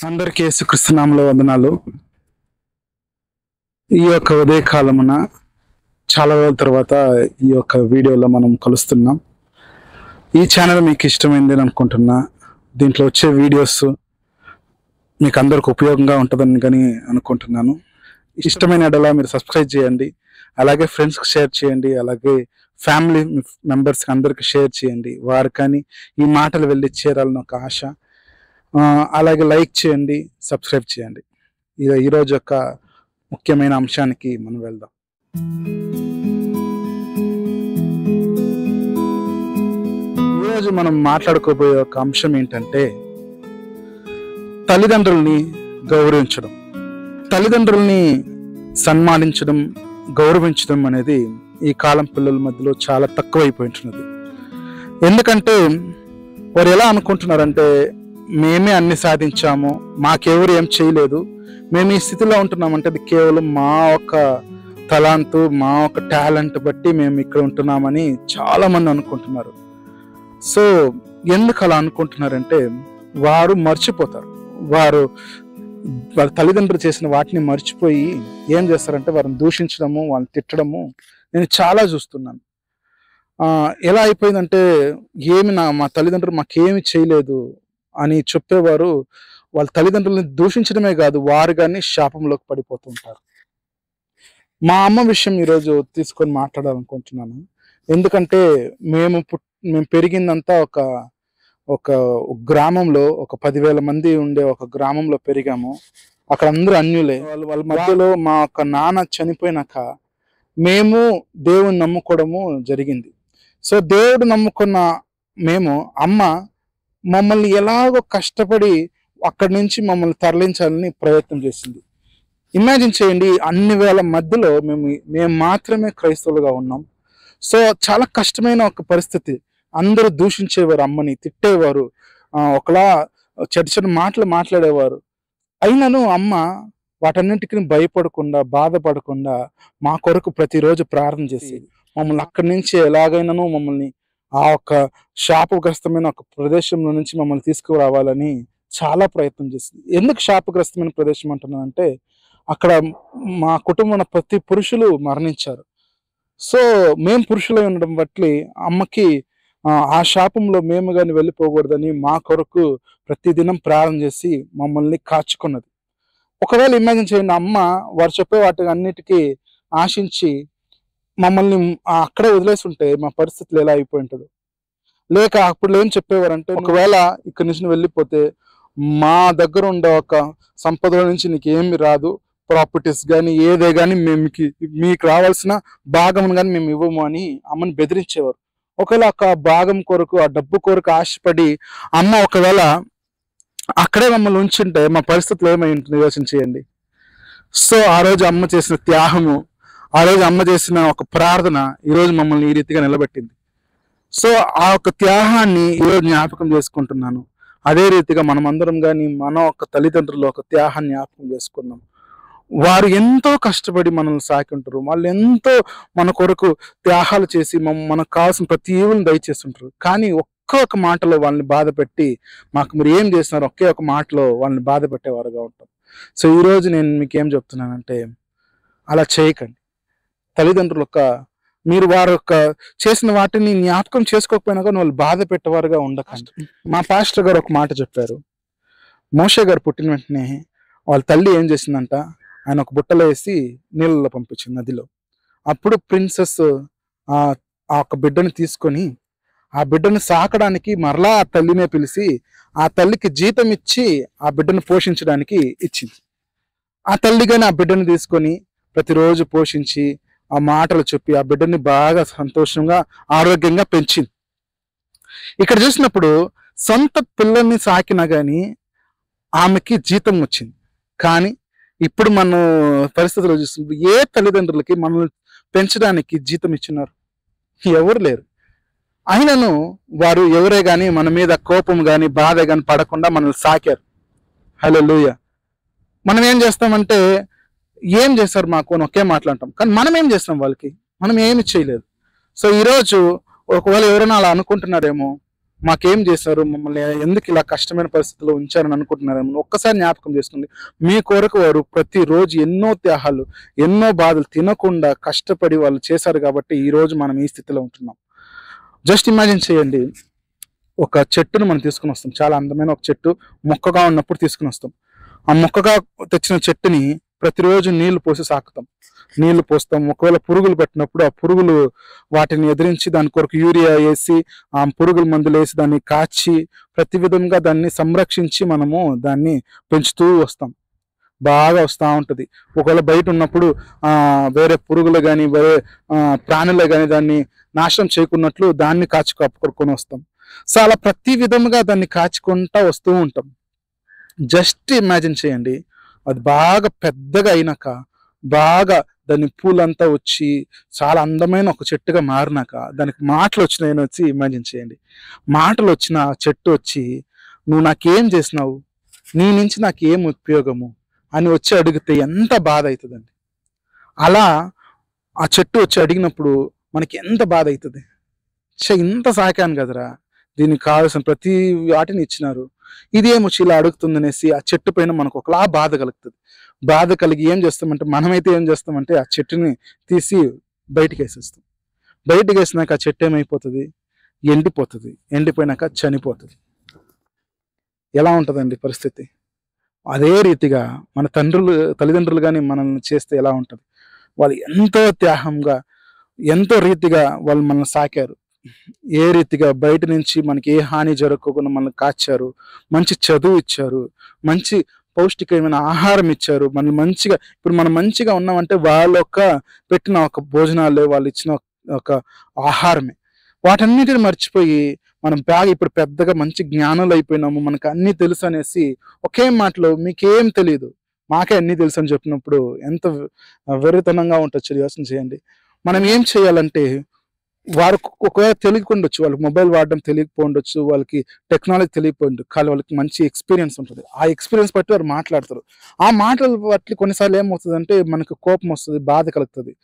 అందరికీ యేసుక్రీస్తు నామములో వందనాలు. ఈ యొక్క ఉదయకాలమున చాలా రోజుల తర్వాత ఈ యొక్క వీడియోలో మనం కలుస్తున్నాం. ఈ ఛానల్ మీకు ఇష్టమైంది అని అనుకుంటున్నా. దీంట్లో వచ్చే వీడియోస్ మీకు అందరికి ఉపయోగంగా ఉంటుందని కానీ అనుకుంటున్నాను. ఇష్టమైన ఎడలా మీరు సబ్స్క్రైబ్ చేయండి, అలాగే ఫ్రెండ్స్కి షేర్ చేయండి, అలాగే ఫ్యామిలీ మెంబర్స్కి అందరికి షేర్ చేయండి. వారు కానీ ఈ మాటలు వెళ్ళి చేరాలని ఒక ఆశ. అలాగే లైక్ చేయండి, సబ్స్క్రైబ్ చేయండి. ఈరోజు యొక్క ముఖ్యమైన అంశానికి మనం వెళ్దాం. ఈరోజు మనం మాట్లాడుకోబోయే ఒక అంశం ఏంటంటే తల్లిదండ్రుల్ని గౌరవించడం. తల్లిదండ్రుల్ని సన్మానించడం, గౌరవించడం అనేది ఈ కాలం పిల్లల మధ్యలో చాలా తక్కువైపోయింటున్నది. ఎందుకంటే వారు ఎలా అనుకుంటున్నారంటే మేమే అన్ని సాధించాము, మాకెవరు ఏం చేయలేదు, మేము ఈ స్థితిలో ఉంటున్నామంటే అది కేవలం మా ఒక తలాంతు, మా ఒక టాలెంట్ బట్టి మేము ఇక్కడ ఉంటున్నామని చాలా మంది అనుకుంటున్నారు. సో ఎందుకు అలా అనుకుంటున్నారంటే వారు మర్చిపోతారు. వారు వాళ్ళ తల్లిదండ్రులు చేసిన వాటిని మర్చిపోయి ఏం చేస్తారంటే వారిని దూషించడము, వాళ్ళని తిట్టడము నేను చాలా చూస్తున్నాను. ఎలా అయిపోయిందంటే మా తల్లిదండ్రులు మాకేమి చేయలేదు అని చెప్పేవారు వాళ్ళ తల్లిదండ్రులను దూషించడమే కాదు, వారు కానీ శాపంలోకి పడిపోతూ ఉంటారు. మా అమ్మ విషయం ఈరోజు తీసుకొని మాట్లాడాలనుకుంటున్నాను. ఎందుకంటే మేము పెరిగిందంతా ఒక గ్రామంలో, ఒక 10,000 మంది ఉండే ఒక గ్రామంలో పెరిగాము. అక్కడ అందరూ అన్యులే. వాళ్ళ మధ్యలో మా ఒక నాన్న చనిపోయినాక మేము దేవుని నమ్ముకోవడము జరిగింది. సో దేవుడు నమ్ముకున్న మేము, అమ్మ మమ్మల్ని ఎలాగో కష్టపడి అక్కడి నుంచి మమ్మల్ని తరలించాలని ప్రయత్నం చేసింది. ఇమాజిన్ చేయండి, అన్ని వేల మధ్యలో మేము మాత్రమే క్రైస్తవులుగా ఉన్నాం. సో చాలా కష్టమైన ఒక పరిస్థితి. అందరూ దూషించేవారు, అమ్మని తిట్టేవారు, ఒకలా చెడు మాటలు మాట్లాడేవారు. అయినను అమ్మ వాటన్నింటికి భయపడకుండా, బాధపడకుండా మా కొరకు ప్రతిరోజు ప్రార్థన చేసేది. మమ్మల్ని అక్కడి నుంచి ఎలాగైనాను మమ్మల్ని ఆ ఒక శాపగ్రస్తమైన ఒక ప్రదేశంలో నుంచి మమ్మల్ని తీసుకురావాలని చాలా ప్రయత్నం చేసింది. ఎందుకు శాపగ్రస్తమైన ప్రదేశం అంటున్నానంటే అక్కడ మా కుటుంబంలో ప్రతి పురుషులు మరణించారు. సో మేము పురుషులై ఉండడం బట్టి అమ్మకి ఆ శాపంలో మేము కానీ వెళ్ళిపోకూడదని మా కొరకు ప్రతిదినం ప్రార్థన చేసి మమ్మల్ని కాచుకున్నది. ఒకవేళ ఇమాజిన్ చేయండి, అమ్మ వారు చెప్పే వాటి అన్నిటికీ ఆశించి మమ్మల్ని అక్కడే వదిలేసి ఉంటే మా పరిస్థితులు ఎలా అయిపోయి ఉంటుందో. లేక అప్పుడు ఏం చెప్పేవారంటే, ఒకవేళ ఇక్కడి నుంచి వెళ్ళిపోతే మా దగ్గర ఉండే ఒక సంపదల నుంచి నీకు ఏమి రాదు, ప్రాపర్టీస్ కానీ ఏదే కానీ మీకు రావాల్సిన భాగం కానీ మేము ఇవ్వము అని అమ్మని బెదిరించేవారు. ఒకవేళ ఆ భాగం కొరకు, ఆ డబ్బు కొరకు ఆశపడి అమ్మ ఒకవేళ అక్కడే మమ్మల్ని ఉంచుంటే మా పరిస్థితులు ఏమై ఉంటుంది యోచించేయండి. సో ఆ రోజు అమ్మ చేసిన త్యాగము, ఆ రోజు అమ్మ చేసిన ఒక ప్రార్థన ఈరోజు మమ్మల్ని ఈ రీతిగా నిలబెట్టింది. సో ఆ ఒక త్యాగాన్ని ఈరోజు జ్ఞాపకం చేసుకుంటున్నాను. అదే రీతిగా మనమందరం కానీ మన ఒక తల్లిదండ్రులు ఒక త్యాగాన్ని జ్ఞాపకం చేసుకున్నాం. వారు ఎంతో కష్టపడి మనల్ని సాకి ఉంటారు. వాళ్ళు ఎంతో మన కొరకు త్యాగాలు చేసి మనకు కావాల్సిన ప్రతి ఈవులను దయచేస్తుంటారు. కానీ ఒక్క మాటలో వాళ్ళని బాధ పెట్టి మాకు మీరు ఏం చేస్తున్నారు ఒకే ఒక మాటలో వాళ్ళని బాధ పెట్టేవారుగా ఉంటాం. సో ఈరోజు నేను మీకు ఏం చెప్తున్నానంటే అలా చేయకండి. తల్లిదండ్రులు మీరు వారు చేసిన వాటిని జ్ఞాపకం చేసుకోకపోయినా కానీ వాళ్ళు బాధ పెట్టేవారుగా ఉండకండి. మా పాస్టర్ గారు ఒక మాట చెప్పారు. మోషే గారు పుట్టిన వెంటనే వాళ్ళ తల్లి ఏం చేసిందంట, ఆయన ఒక బుట్టలో వేసి నీళ్ళలో పంపించింది, నదిలో. అప్పుడు ప్రిన్సెస్ ఆ ఒక బిడ్డను తీసుకొని ఆ బిడ్డను సాకడానికి మరలా ఆ తల్లినే పిలిచి ఆ తల్లికి జీతం ఇచ్చి ఆ బిడ్డను పోషించడానికి ఇచ్చింది. ఆ తల్లి కానీ ఆ బిడ్డను తీసుకొని ప్రతిరోజు పోషించి ఆ మాటలు చెప్పి ఆ బిడ్డని బాగా సంతోషంగా, ఆరోగ్యంగా పెంచింది. ఇక్కడ చూసినప్పుడు సొంత పిల్లల్ని సాకినా కానీ ఆమెకి జీతం వచ్చింది. కానీ ఇప్పుడు మన పరిస్థితుల్లో చూసినప్పుడు ఏ తల్లిదండ్రులకి మనల్ని పెంచడానికి జీతం ఇచ్చినారు? ఎవరు లేరు. అయినను వారు ఎవరే కానీ మన మీద కోపం కానీ బాధ కానీ పడకుండా మనల్ని సాకారు. హల్లెలూయా. మనం ఏం చేస్తామంటే ఏం చేస్తారు మాకు అని ఒకే మాట్లాడటం, కానీ మనం ఏం చేస్తాం వాళ్ళకి? మనం ఏమి చేయలేదు. సో ఈరోజు ఒకవేళ ఎవరైనా అలా అనుకుంటున్నారేమో, మాకేం చేశారు, మమ్మల్ని ఎందుకు ఇలా కష్టమైన పరిస్థితుల్లో ఉంచారని అనుకుంటున్నారని ఒక్కసారి జ్ఞాపకం చేసుకోండి. మీ కొరకు వారు ప్రతిరోజు ఎన్నో త్యాగాలు, ఎన్నో బాధలు తినకుండా కష్టపడి వాళ్ళు చేశారు కాబట్టి ఈ రోజు మనం ఈ స్థితిలో ఉంటున్నాం. జస్ట్ ఇమాజిన్ చేయండి, ఒక చెట్టును మనం తీసుకుని వస్తాం, చాలా అందమైన ఒక చెట్టు మొక్కగా ఉన్నప్పుడు తీసుకుని వస్తాం. ఆ మొక్కగా తెచ్చిన చెట్టుని ప్రతిరోజు నీళ్లు పోసి సాకుతాం, నీళ్లు పోస్తాం. ఒకవేళ పురుగులు పెట్టినప్పుడు ఆ పురుగులు వాటిని ఎదిరించి దాని కొరకు యూరియా వేసి, ఆ పురుగుల మందులు వేసి దాన్ని కాచి ప్రతి విధంగా దాన్ని సంరక్షించి మనము దాన్ని పెంచుతూ వస్తాం. బాగా వస్తూ ఉంటుంది. ఒకవేళ బయట ఉన్నప్పుడు వేరే పురుగులు కానీ వేరే ప్రాణులు కానీ దాన్ని నాశనం చేయకున్నట్లు దాన్ని కాచి కప్పుకొని వస్తాం. సో అలా ప్రతి విధముగా దాన్ని కాచుకుంటా వస్తూ ఉంటాం. జస్ట్ ఇమాజిన్ చేయండి, అది బాగా పెద్దగా అయినాక, బాగా దాని పూలంతా వచ్చి చాలా అందమైన ఒక చెట్టుగా మారినాక దానికి మాటలు వచ్చినాయని వచ్చి ఇమాజిన్ చేయండి. మాటలు వచ్చిన ఆ చెట్టు వచ్చి, నువ్వు నాకేం చేసినావు, నీ నుంచి నాకు ఏం ఉపయోగము అని వచ్చి అడిగితే ఎంత బాధ అవుతుందండి. అలా ఆ చెట్టు వచ్చి అడిగినప్పుడు మనకి ఎంత బాధ అవుతుంది. ఇంత సాకాను కదరా, దీనికి కావాల్సిన ప్రతి వాటిని ఇచ్చినారు, ఇదేమొచ్చి ఇలా అడుగుతుందనేసి ఆ చెట్టు పైన మనకు ఒకలా బాధ కలుగుతుంది. బాధ కలిగి ఏం చేస్తామంటే, మనమైతే ఏం చేస్తామంటే ఆ చెట్టుని తీసి బయటికి వేసేస్తాం. బయటికి వేసినాక ఆ చెట్టు ఏమైపోతుంది, ఎండిపోతుంది. ఎండిపోయినాక చనిపోతుంది. ఎలా ఉంటుందండి పరిస్థితి? అదే రీతిగా మన తల్లిదండ్రులు కానీ మనల్ని చేస్తే ఎలా ఉంటుంది? వాళ్ళు ఎంతో త్యాగంగా, ఎంతో రీతిగా వాళ్ళు మనల్ని సాకారు. ఏ రీతిగా బయట నుంచి మనకి ఏ హాని జరగకుండా మనల్ని కాచారు, మంచి చదువు ఇచ్చారు, మంచి పౌష్టికమైన ఆహారం ఇచ్చారు, మనల్ని మంచిగా, ఇప్పుడు మనం మంచిగా ఉన్నామంటే వాళ్ళ పెట్టిన ఒక భోజనాలే, వాళ్ళు ఇచ్చిన ఒక ఆహారమే. వాటన్నిటిని మర్చిపోయి మనం బాగా ఇప్పుడు పెద్దగా మంచి జ్ఞానులు అయిపోయినాము, మనకు అన్నీ తెలుసు అనేసి ఒకే మాటలో మీకేం తెలియదు, మాకే అన్నీ తెలుసు అని చెప్పినప్పుడు ఎంత వెర్రితనంగా ఉంటుందో యోచన చేయండి. మనం ఏం చేయాలంటే, వారు ఒకవేళ తెలియకుండొచ్చు, వాళ్ళకి మొబైల్ వాడడం తెలియకపోండొచ్చు, వాళ్ళకి టెక్నాలజీ తెలియకపోండు, కానీ వాళ్ళకి మంచి ఎక్స్పీరియన్స్ ఉంటుంది. ఆ ఎక్స్పీరియన్స్ బట్టి వారు మాట్లాడతారు. ఆ మాటలు బట్టి కొన్నిసార్లు ఏమవుతుందంటే మనకు కోపం వస్తుంది, బాధ కలుగుతుంది.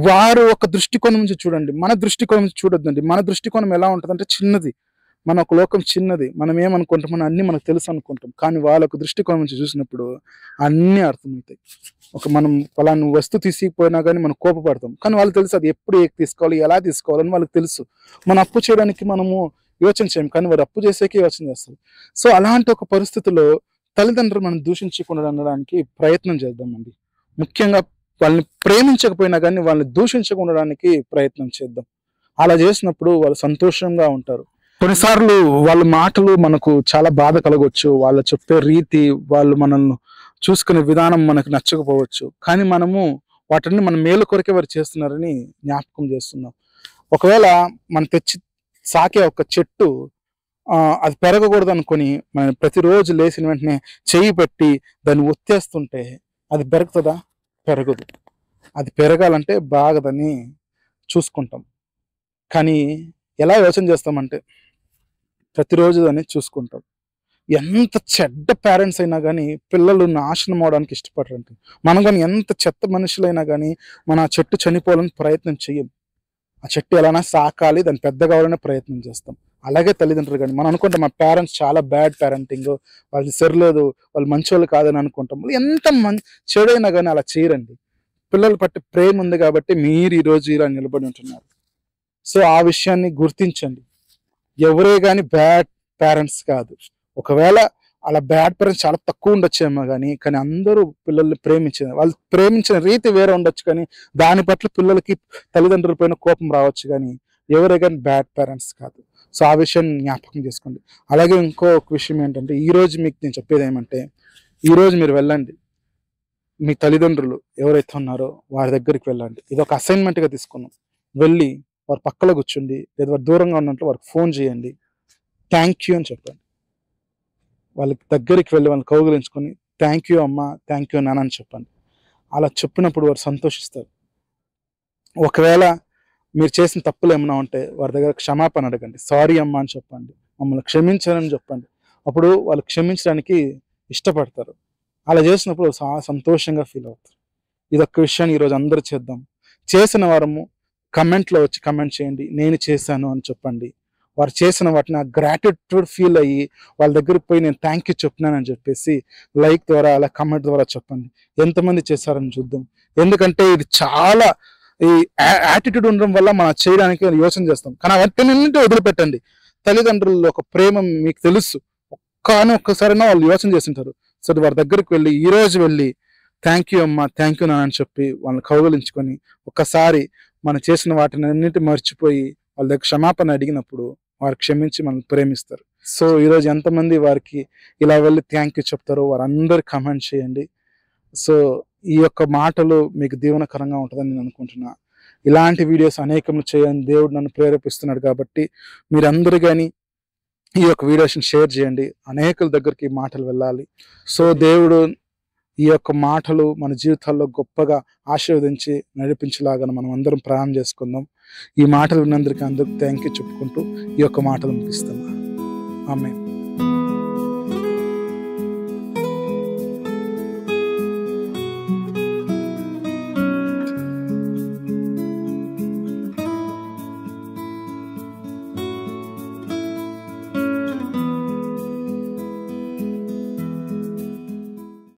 వారు ఒక దృష్టికోణం నుంచి చూడండి, మన దృష్టికోణం నుంచి చూడొద్దండి. మన దృష్టికోణం ఎలా ఉంటుందంటే చిన్నది, మన ఒక లోకం చిన్నది, మనం ఏమనుకుంటాం, అన్నీ మనకు తెలుసు అనుకుంటాం. కానీ వాళ్ళకు దృష్టికోణం నుంచి చూసినప్పుడు అన్నీ అర్థమవుతాయి. మనం ఫలానా వస్తువు తీసుకుపోయినా కానీ మనం కోపపడతాం, కానీ వాళ్ళకి తెలుసు అది ఎప్పుడు తీసుకోవాలి, ఎలా తీసుకోవాలని వాళ్ళకి తెలుసు. మనం అప్పు చేయడానికి మనము యోచన చేయం, కానీ వారు అప్పు చేసేకే యోచన చేస్తారు. సో అలాంటి ఒక పరిస్థితిలో తల్లిదండ్రులు మనం దూషించకుండా ఉండడానికి ప్రయత్నం చేద్దామండి. ముఖ్యంగా వాళ్ళని ప్రేమించకపోయినా కానీ వాళ్ళని దూషించకుండడానికి ప్రయత్నం చేద్దాం. అలా చేసినప్పుడు వాళ్ళు సంతోషంగా ఉంటారు. కొన్నిసార్లు వాళ్ళ మాటలు మనకు చాలా బాధ కలగవచ్చు, వాళ్ళు చెప్పే రీతి, వాళ్ళు మనల్ని చూసుకునే విధానం మనకు నచ్చకపోవచ్చు, కానీ మనము వాటిని మన మేలు కొరకే వారు చేస్తున్నారని జ్ఞాపకం చేస్తున్నాం. ఒకవేళ మనం తెచ్చి సాకే ఒక చెట్టు అది పెరగకూడదు అనుకొని మనం ప్రతిరోజు లేచిన వెంటనే చెయ్యి పెట్టి దాన్ని ఒత్తేస్తుంటే అది పెరుగుతుందా? పెరగదు. అది పెరగాలంటే బాగా దాన్ని చూసుకుంటాం. కానీ ఎలా యోచన చేస్తామంటే ప్రతిరోజు దాన్ని చూసుకుంటాం. ఎంత చెడ్డ పేరెంట్స్ అయినా కానీ పిల్లలు నాశనం అవడానికి ఇష్టపడరండి. మనం కానీ ఎంత చెత్త మనుషులైనా కానీ మన చెట్టు చనిపోవాలని ప్రయత్నం చేయం. ఆ చెట్టు ఎలానా సాకాలి, దాన్ని పెద్ద కావాలనే ప్రయత్నం చేస్తాం. అలాగే తల్లిదండ్రులు కానీ మనం అనుకుంటాం మా పేరెంట్స్ చాలా బ్యాడ్ పేరెంటింగ్, వాళ్ళు సరిలేదు, వాళ్ళు మంచోళ్ళు కాదని అనుకుంటాం. ఎంత చెడైనా కానీ అలా చేయరండి. పిల్లలు పట్టి ప్రేమ ఉంది కాబట్టి మీరు ఈరోజు ఇలా నిలబడి ఉంటున్నారు. సో ఆ విషయాన్ని గుర్తించండి. ఎవరే కానీ బ్యాడ్ పేరెంట్స్ కాదు. ఒకవేళ అలా బ్యాడ్ పేరెంట్స్ చాలా తక్కువ ఉండొచ్చేమో కానీ అందరూ పిల్లల్ని వాళ్ళు ప్రేమించిన రీతి వేరే ఉండొచ్చు, కానీ దాని పట్ల పిల్లలకి తల్లిదండ్రుల పైన కోపం రావచ్చు, కానీ ఎవరే కానీ బ్యాడ్ పేరెంట్స్ కాదు. సో ఆ విషయాన్ని జ్ఞాపకం చేసుకోండి. అలాగే ఇంకో ఒక విషయం ఏంటంటే, ఈరోజు మీకు నేను చెప్పేది ఏమంటే, ఈరోజు మీరు వెళ్ళండి, మీ తల్లిదండ్రులు ఎవరైతే ఉన్నారో వారి దగ్గరికి వెళ్ళండి. ఇది ఒక అసైన్మెంట్గా తీసుకున్నాం. వెళ్ళి వారి పక్కలో కూర్చోండి, లేదా వారు దూరంగా ఉన్నట్లు వారికి ఫోన్ చేయండి, థ్యాంక్ యూ అని చెప్పండి. వాళ్ళకి దగ్గరికి వెళ్ళి వాళ్ళని కౌగిలించుకొని థ్యాంక్ యూ అమ్మ, థ్యాంక్ యూ నాన్న అని చెప్పండి. అలా చెప్పినప్పుడు వారు సంతోషిస్తారు. ఒకవేళ మీరు చేసిన తప్పులు ఏమైనా ఉంటే వారి దగ్గర క్షమాపణ అడగండి, సారీ అమ్మ అని చెప్పండి, మమ్మల్ని క్షమించాలని చెప్పండి. అప్పుడు వాళ్ళు క్షమించడానికి ఇష్టపడతారు. అలా చేసినప్పుడు సంతోషంగా ఫీల్ అవుతారు. ఇదొక్క విషయాన్ని ఈరోజు అందరూ చేద్దాం. చేసిన వారము కమెంట్లో వచ్చి కమెంట్ చేయండి, నేను చేశాను అని చెప్పండి. వారు చేసిన వాటిని ఆ గ్రాటిట్యూడ్ ఫీల్ అయ్యి వాళ్ళ దగ్గరికి పోయి నేను థ్యాంక్ యూ చెప్తున్నానని చెప్పేసి లైక్ ద్వారా అలా కమెంట్ ద్వారా చెప్పండి. ఎంతమంది చేశారని చూద్దాం. ఎందుకంటే ఇది చాలా ఈ యాటిట్యూడ్ ఉండడం వల్ల మనం చేయడానికి యోచన చేస్తాం. కానీ అవన్నీ వదిలిపెట్టండి. తల్లిదండ్రుల ఒక ప్రేమ మీకు తెలుసు. ఒక్కసారైనా వాళ్ళు యోచన చేస్తుంటారు. సో వారి దగ్గరికి వెళ్ళి ఈ రోజు వెళ్ళి థ్యాంక్ యూ అమ్మా, థ్యాంక్ యూ నాన్న అని చెప్పి వాళ్ళని కౌగిలించుకొని ఒక్కసారి మనం చేసిన వాటిని అన్నింటి మర్చిపోయి వాళ్ళ దగ్గర క్షమాపణ అడిగినప్పుడు వారు క్షమించి మనల్ని ప్రేమిస్తారు. సో ఈరోజు ఎంతమంది వారికి ఇలా వెళ్ళి థ్యాంక్ యూ చెప్తారో వారందరూ కామెంట్ చేయండి. సో ఈ యొక్క మాటలు మీకు దీవెనకరంగా ఉంటుందని నేను అనుకుంటున్నా. ఇలాంటి వీడియోస్ అనేకం చేయండి. దేవుడు నన్ను ప్రేరేపిస్తున్నాడు కాబట్టి మీరందరూ కానీ ఈ యొక్క వీడియోస్ని షేర్ చేయండి. అనేకుల దగ్గరికి ఈ మాటలు వెళ్ళాలి. సో దేవుడు ఈ యొక్క మాటలు మన జీవితాల్లో గొప్పగా ఆశీర్వదించి నడిపించేలాగా మనం అందరం ప్రార్థన చేసుకుందాం. ఈ మాటలు విన్నందుకు అందరికీ థ్యాంక్ యూ చెప్పుకుంటూ ఈ యొక్క మాటలు ముగిస్తున్నాను. ఆమేన్.